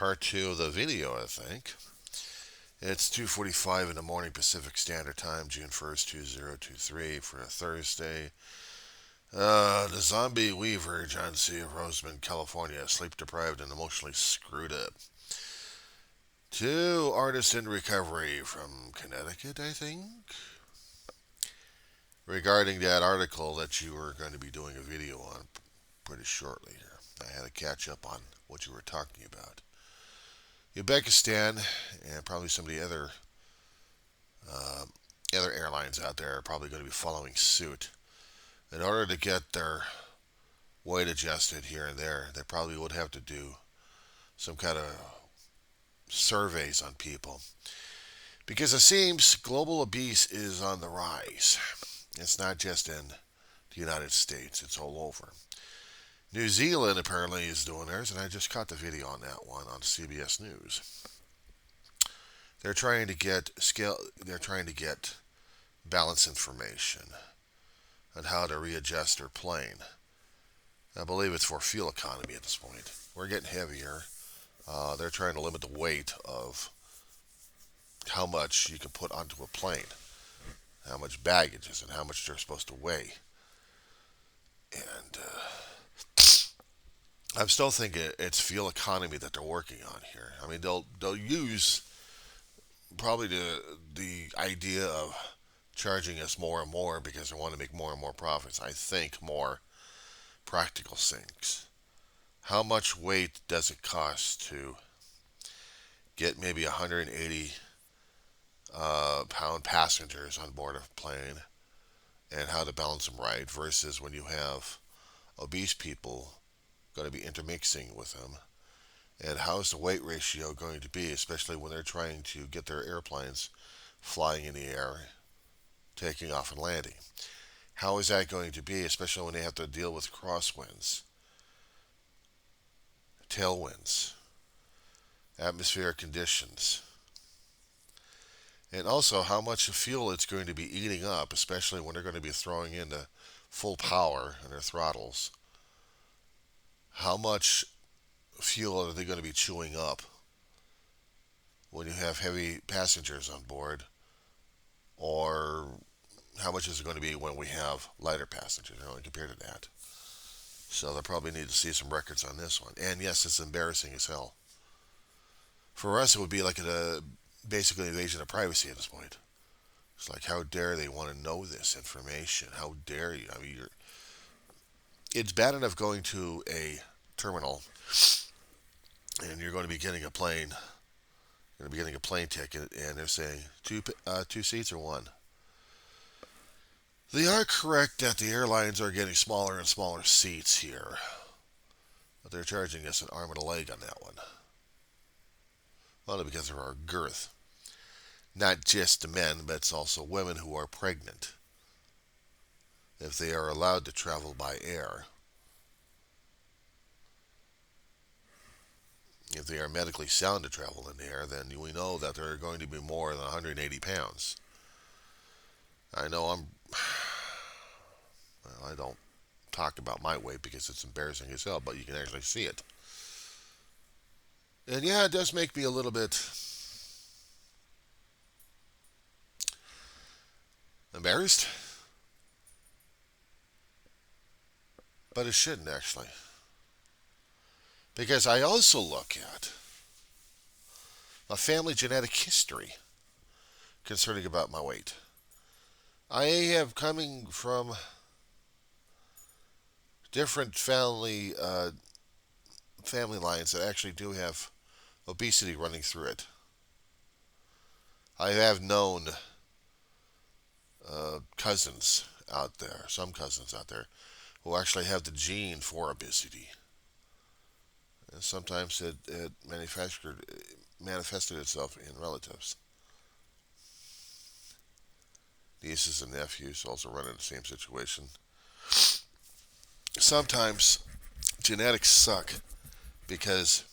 part two of the video, I think. It's 2:45 in the morning Pacific Standard Time, June 1st, 2023 for a Thursday. The zombie weaver, John C. of Roseman, California, sleep deprived and emotionally screwed up. Two artists in recovery from Connecticut, I think. Regarding that article that you were going to be doing a video on pretty shortly here, I had to catch up on what you were talking about. Uzbekistan and probably some of the uh, other airlines out there are probably going to be following suit. In order to get their weight adjusted here and there, they probably would have to do some kind of surveys on people. Because it seems global obese is on the rise. It's not just in the United States, it's all over. New Zealand apparently is doing theirs, and I just caught the video on that one on CBS News. They're trying to get balance information on how to readjust their plane. I believe it's for fuel economy at this point. We're getting heavier. They're trying to limit the weight of how much you can put onto a plane, how much baggage is, and how much they're supposed to weigh. And I'm still thinking it's fuel economy that they're working on here. I mean, they'll use probably the idea of charging us more and more because they want to make more and more profits. I think more practical things. How much weight does it cost to get maybe 180 pound passengers on board a plane, and how to balance them right versus when you have obese people going to be intermixing with them, and how is the weight ratio going to be, especially when they're trying to get their airplanes flying in the air, taking off and landing. How is that going to be, especially when they have to deal with crosswinds, tailwinds, atmospheric conditions, and also how much fuel it's going to be eating up, especially when they're going to be throwing into full power in their throttles. How much fuel are they going to be chewing up when you have heavy passengers on board? Or how much is it going to be when we have lighter passengers, compared to that? So they'll probably need to see some records on this one. And yes, it's embarrassing as hell. For us, it would be like basically an invasion of privacy at this point. It's like, how dare they want to know this information? How dare you? I mean, it's bad enough going to a terminal and you're going to be getting a plane. You're going to be getting a plane ticket, and they're saying two seats or one. They are correct that the airlines are getting smaller and smaller seats here, but they're charging us an arm and a leg on that one. Only because of our girth. Not just the men, but it's also women who are pregnant. If they are allowed to travel by air, if they are medically sound to travel in the air, then we know that they're going to be more than 180 pounds. I know I don't talk about my weight because it's embarrassing as hell, but you can actually see it. And yeah, it does make me a little bit embarrassed, but it shouldn't actually. Because I also look at a family genetic history concerning about my weight. I have coming from different family lines that actually do have obesity running through it. I have known cousins out there, some cousins out there, who actually have the gene for obesity. And sometimes it manifested itself in relatives. Nieces and nephews also run into the same situation. Sometimes genetics suck because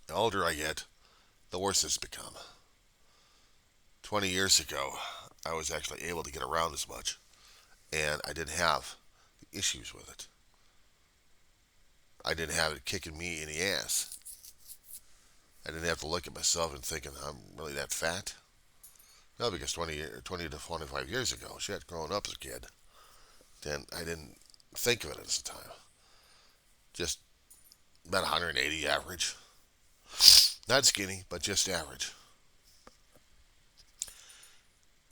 the older I get, the worse it's become. 20 years ago, I was actually able to get around as much, and I didn't have the issues with it. I didn't have it kicking me in the ass. I didn't have to look at myself and thinking I'm really that fat. No, because 20 to 25 years ago, shit, growing up as a kid, then I didn't think of it at the time. Just about 180 average. Not skinny, but just average.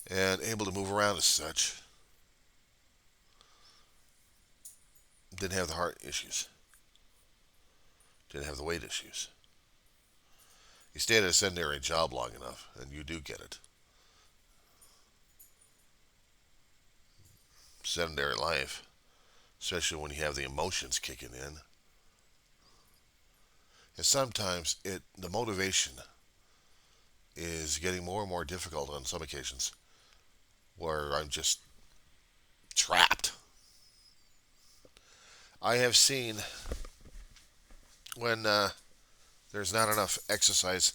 And able to move around as such. Didn't have the heart issues. Didn't have the weight issues. You stay at a sedentary job long enough, and you do get it. Sedentary life, especially when you have the emotions kicking in. And sometimes the motivation is getting more and more difficult on some occasions where I'm just trapped. I have seen when there's not enough exercise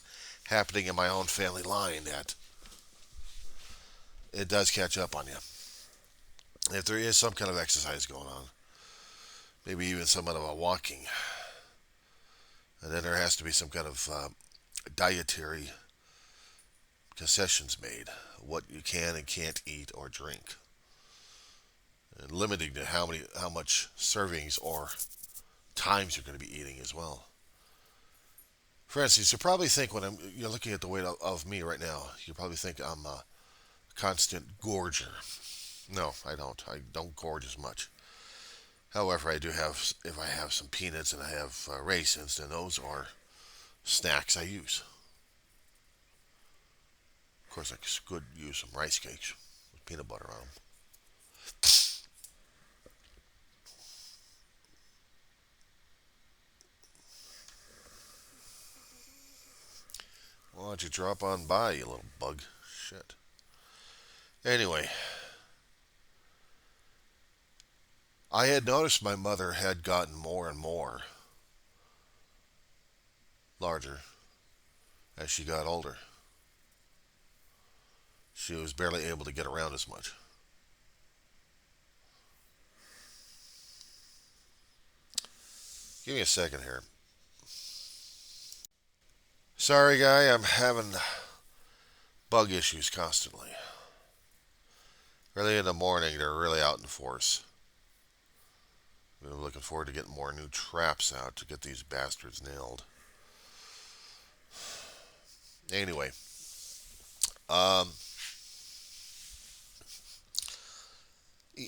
happening in my own family line that it does catch up on you. If there is some kind of exercise going on, maybe even somewhat of a walking, and then there has to be some kind of dietary concessions made, what you can and can't eat or drink, and limiting to how much servings or times you're going to be eating as well. For instance, you probably think when you're looking at the weight of me right now, you probably think I'm a constant gorger. No, I don't. I don't gorge as much. However, I do have, if I have some peanuts and I have raisins, then those are snacks I use. Of course, I could use some rice cakes with peanut butter on them. Why don't you drop on by, you little bug? Shit. Anyway, I had noticed my mother had gotten more and more larger as she got older. She was barely able to get around as much. Give me a second here. Sorry, guy, I'm having bug issues constantly. Early in the morning, they're really out in force. I'm looking forward to getting more new traps out to get these bastards nailed. Anyway, um,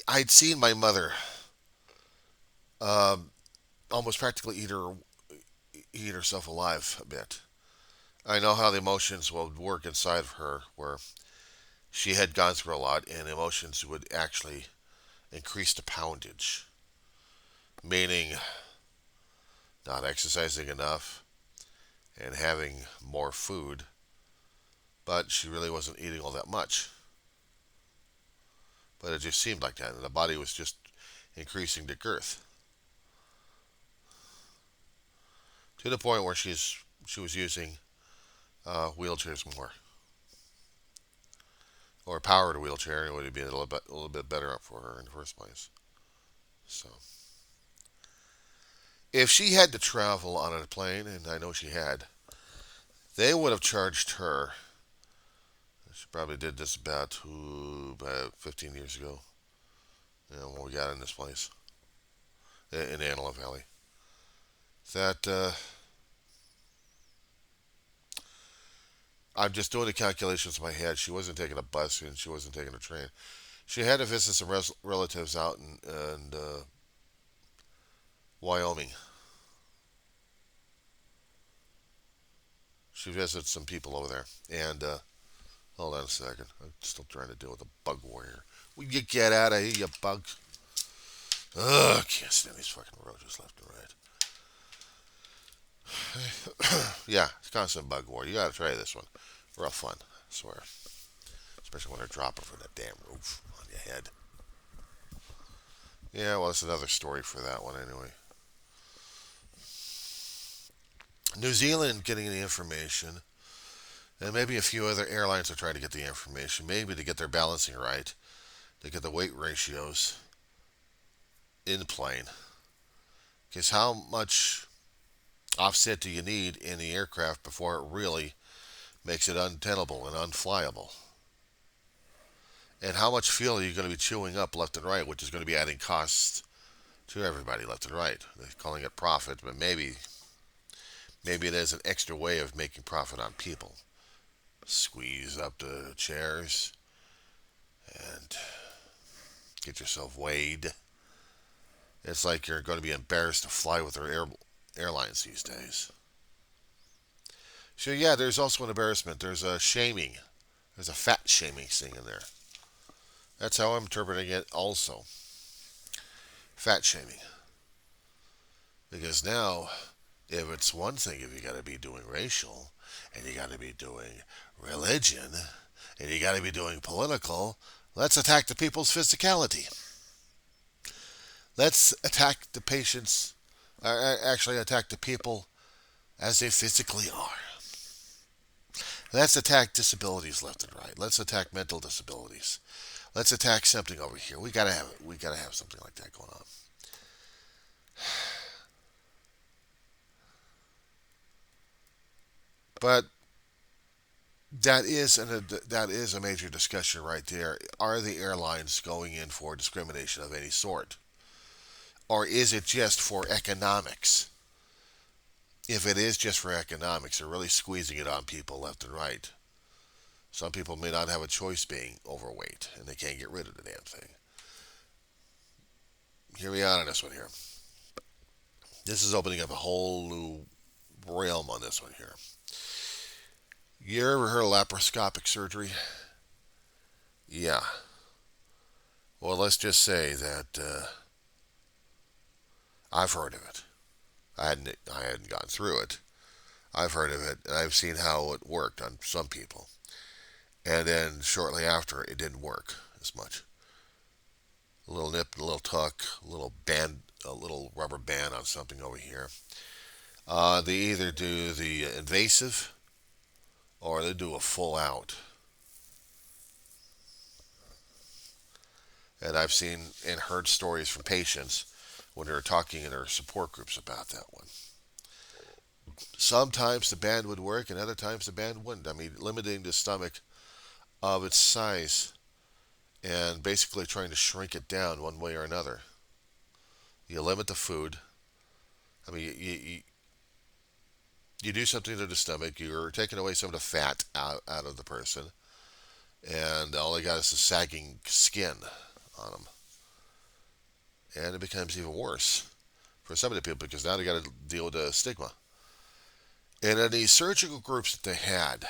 I'd seen my mother um, almost practically eat herself alive a bit. I know how the emotions will work inside of her, where she had gone through a lot, and emotions would actually increase the poundage, meaning not exercising enough and having more food, but she really wasn't eating all that much. But it just seemed like that, and the body was just increasing the girth to the point where she was using wheelchairs more, or a powered wheelchair. It would be a little bit better for her in the first place. So, if she had to travel on a plane, and I know she had, they would have charged her. She probably did this about 15 years ago, when we got in this place in Antelope Valley. That I'm just doing the calculations in my head. She wasn't taking a bus and she wasn't taking a train. She had to visit some relatives out in Wyoming. She visited some people over there. And hold on a second. I'm still trying to deal with a bug warrior. Will you get out of here, you bug? Ugh, can't stand these fucking roaches left and right. Yeah, it's constant bug war. You gotta try this one. Real fun, I swear. Especially when they're dropping from that damn roof on your head. Yeah, well, it's another story for that one anyway. New Zealand getting the information, and maybe a few other airlines are trying to get the information, maybe to get their balancing right, to get the weight ratios in the plane. Because how much offset do you need in the aircraft before it really makes it untenable and unflyable? And how much fuel are you going to be chewing up left and right, which is going to be adding costs to everybody left and right? They're calling it profit, but maybe it is an extra way of making profit on people. Squeeze up the chairs and get yourself weighed. It's like you're going to be embarrassed to fly with their airlines these days. So yeah, there's also an embarrassment. There's a shaming. There's a fat shaming thing in there. That's how I'm interpreting it also. Fat shaming. Because now, if it's one thing, if you got to be doing racial, and you got to be doing religion, and you got to be doing political, let's attack the people's physicality. Let's attack the patients, actually attack the people as they physically are. Let's attack disabilities left and right. Let's attack mental disabilities. Let's attack something over here. We gotta have something like that going on. But that is a major discussion right there. Are the airlines going in for discrimination of any sort, or is it just for economics? If it is just for economics, they're really squeezing it on people left and right. Some people may not have a choice being overweight, and they can't get rid of the damn thing. Hear me out on this one here. This is opening up a whole new realm on this one here. You ever heard of laparoscopic surgery? Yeah. Well, let's just say that I've heard of it. I hadn't gone through it. I've heard of it, and I've seen how it worked on some people. And then shortly after, it didn't work as much. A little nip, a little tuck, a little band, a little rubber band on something over here. They either do the invasive or they do a full out. And I've seen and heard stories from patients when they're talking in their support groups about that one. Sometimes the band would work, and other times the band wouldn't. I mean, limiting the stomach of its size and basically trying to shrink it down one way or another. You limit the food. I mean, you do something to the stomach. You're taking away some of the fat out of the person, and all they got is a sagging skin on them. And it becomes even worse for some of the people because now they got to deal with the stigma. And in these surgical groups that they had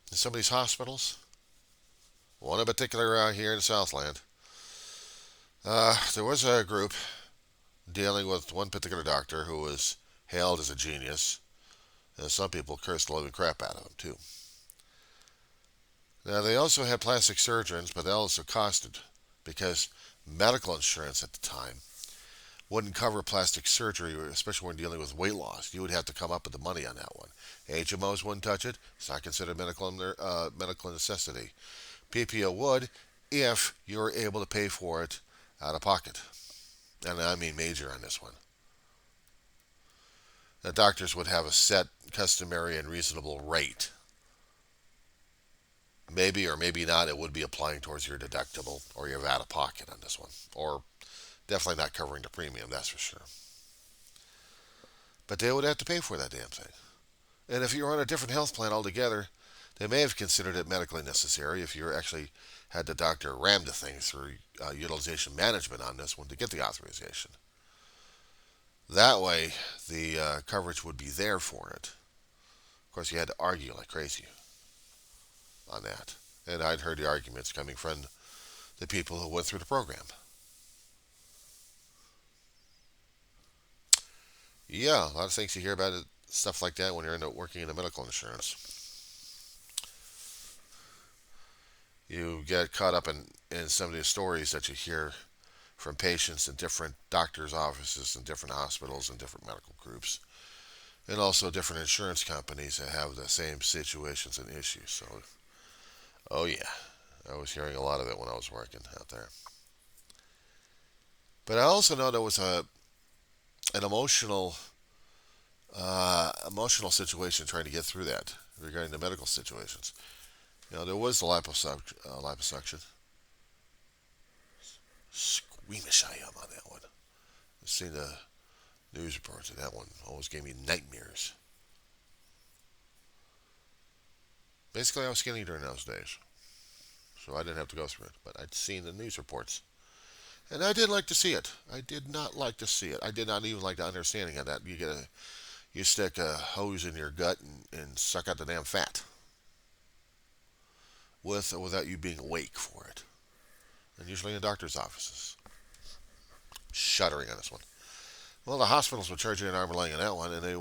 in some of these hospitals, one in particular around here in Southland, there was a group dealing with one particular doctor who was hailed as a genius, and some people cursed the living crap out of him too. Now they also had plastic surgeons, but they also costed because medical insurance at the time wouldn't cover plastic surgery, especially when dealing with weight loss. You would have to come up with the money on that one. HMOs wouldn't touch it. It's not considered medical necessity. PPO would if you were able to pay for it out of pocket. And I mean major on this one. The doctors would have a set, customary, and reasonable rate. Maybe or maybe not, it would be applying towards your deductible or your out of pocket on this one. Or definitely not covering the premium, that's for sure. But they would have to pay for that damn thing. And if you're on a different health plan altogether, they may have considered it medically necessary if you actually had the doctor ram the thing through utilization management on this one to get the authorization. That way, the coverage would be there for it. Of course, you had to argue like crazy on that. And I'd heard the arguments coming from the people who went through the program. Yeah, a lot of things you hear about it, stuff like that when you're working in the medical insurance. You get caught up in some of the stories that you hear from patients in different doctors' offices and different hospitals and different medical groups. And also different insurance companies that have the same situations and issues. So, oh yeah, I was hearing a lot of it when I was working out there. But I also know there was an emotional emotional situation trying to get through that regarding the medical situations. There was the liposuction. Squeamish I am on that one. I've seen the news reports of that one. Always gave me nightmares. Basically, I was skinny during those days, so I didn't have to go through it. But I'd seen the news reports, and I didn't like to see it. I did not like to see it. I did not even like the understanding of that. You stick a hose in your gut and suck out the damn fat, with or without you being awake for it. And usually in doctor's offices. Shuddering on this one. Well, the hospitals would charge you an arm and leg on that one, and they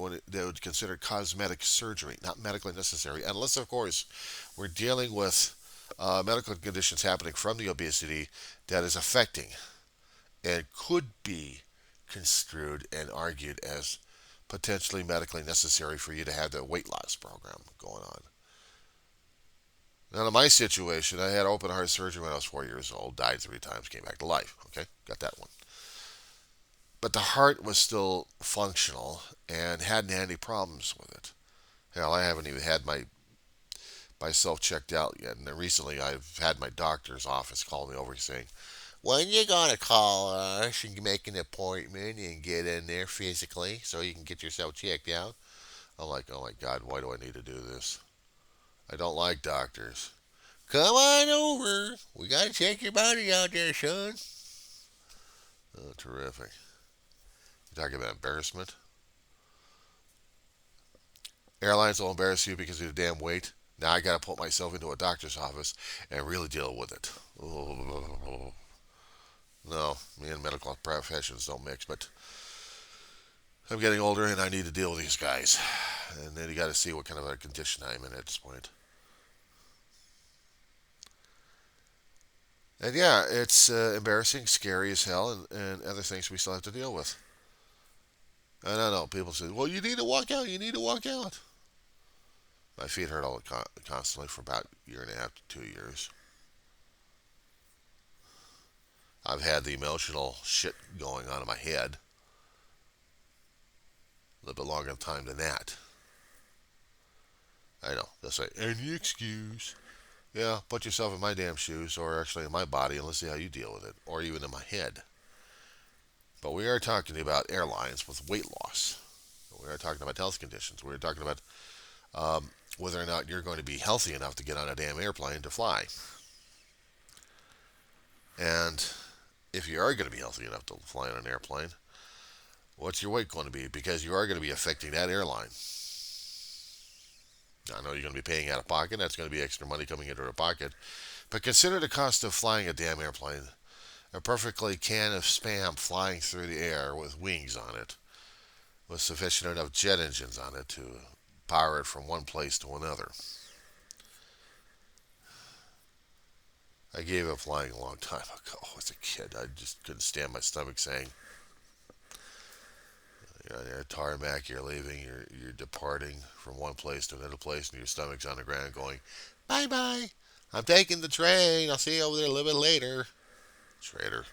would consider cosmetic surgery, not medically necessary, unless, of course, we're dealing with medical conditions happening from the obesity that is affecting and could be construed and argued as potentially medically necessary for you to have the weight loss program going on. Now, in my situation, I had open heart surgery when I was 4 years old, died 3 times, came back to life. Okay, got that one. But the heart was still functional and hadn't had any problems with it. Hell, I haven't even had myself checked out yet. And then recently, I've had my doctor's office call me over saying, "When you gonna call us and make an appointment and get in there physically so you can get yourself checked out?" I'm like, "Oh my God, why do I need to do this? I don't like doctors." "Come on over. We gotta check your body out there, son." Oh, terrific. You talking about embarrassment? Airlines will embarrass you because of your damn weight. Now I got to put myself into a doctor's office and really deal with it. Oh, no, me and medical professions don't mix, but I'm getting older and I need to deal with these guys. And then you got to see what kind of a condition I'm in at this point. And yeah, it's embarrassing, scary as hell, and other things we still have to deal with. I don't know. People say, "Well, you need to walk out. You need to walk out." My feet hurt constantly for about a year and a half to 2 years. I've had the emotional shit going on in my head a little bit longer time than that. I know. They'll say, "Any excuse." Yeah, put yourself in my damn shoes, or actually in my body, and let's see how you deal with it, or even in my head. But we are talking about airlines with weight loss. We are talking about health conditions. We are talking about whether or not you're going to be healthy enough to get on a damn airplane to fly. And if you are going to be healthy enough to fly on an airplane, what's your weight going to be? Because you are going to be affecting that airline. I know you're going to be paying out of pocket. That's going to be extra money coming into your pocket. But consider the cost of flying a damn airplane. A perfectly can of spam flying through the air with wings on it, with sufficient enough jet engines on it to power it from one place to another. I gave up flying a long time ago as a kid. I just couldn't stand my stomach saying, you're a tarmac, you're leaving, you're departing from one place to another place, and your stomach's on the ground going, "Bye bye. I'm taking the train. I'll see you over there a little bit later." Traitor.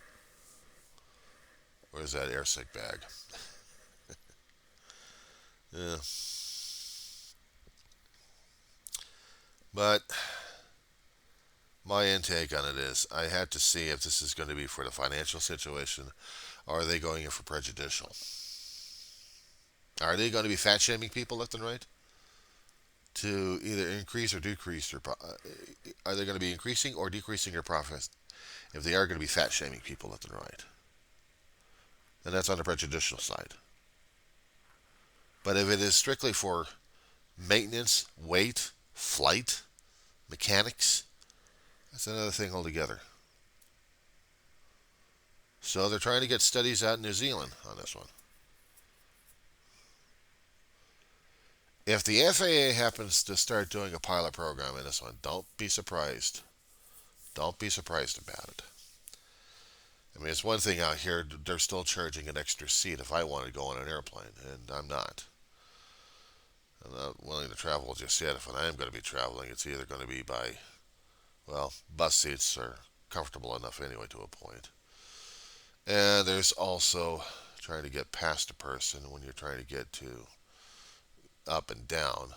Where's that airsick bag? Yeah. But my intake on it is I had to see if this is going to be for the financial situation or are they going in for prejudicial. Are they going to be fat shaming people left and right to either increase or decrease their are they going to be increasing or decreasing their profits if they are going to be fat shaming people left and right? And that's on the prejudicial side. But if it is strictly for maintenance, weight, flight, mechanics, that's another thing altogether. So they're trying to get studies out in New Zealand on this one. If the FAA happens to start doing a pilot program in this one, don't be surprised. Don't be surprised about it. I mean, it's one thing out here, they're still charging an extra seat if I want to go on an airplane, and I'm not. I'm not willing to travel just yet. If I am going to be traveling, it's either going to be by, well, bus seats are comfortable enough anyway to a point. And there's also trying to get past a person when you're trying to get to up and down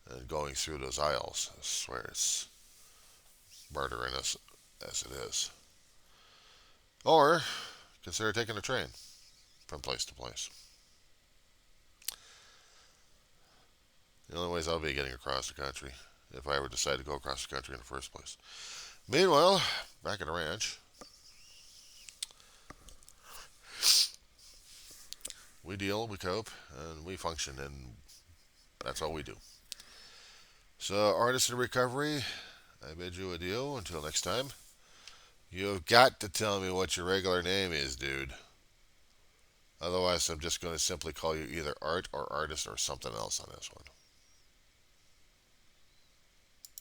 and going through those aisles. I swear it's murdering us as it is. Or consider taking a train from place to place. The only ways I'll be getting across the country if I ever decide to go across the country in the first place. Meanwhile, back at the ranch, we deal, we cope, and we function, and that's all we do. So, artists in recovery, I bid you adieu until next time. You've got to tell me what your regular name is, dude. Otherwise, I'm just going to simply call you either Art or Artist or something else on this one.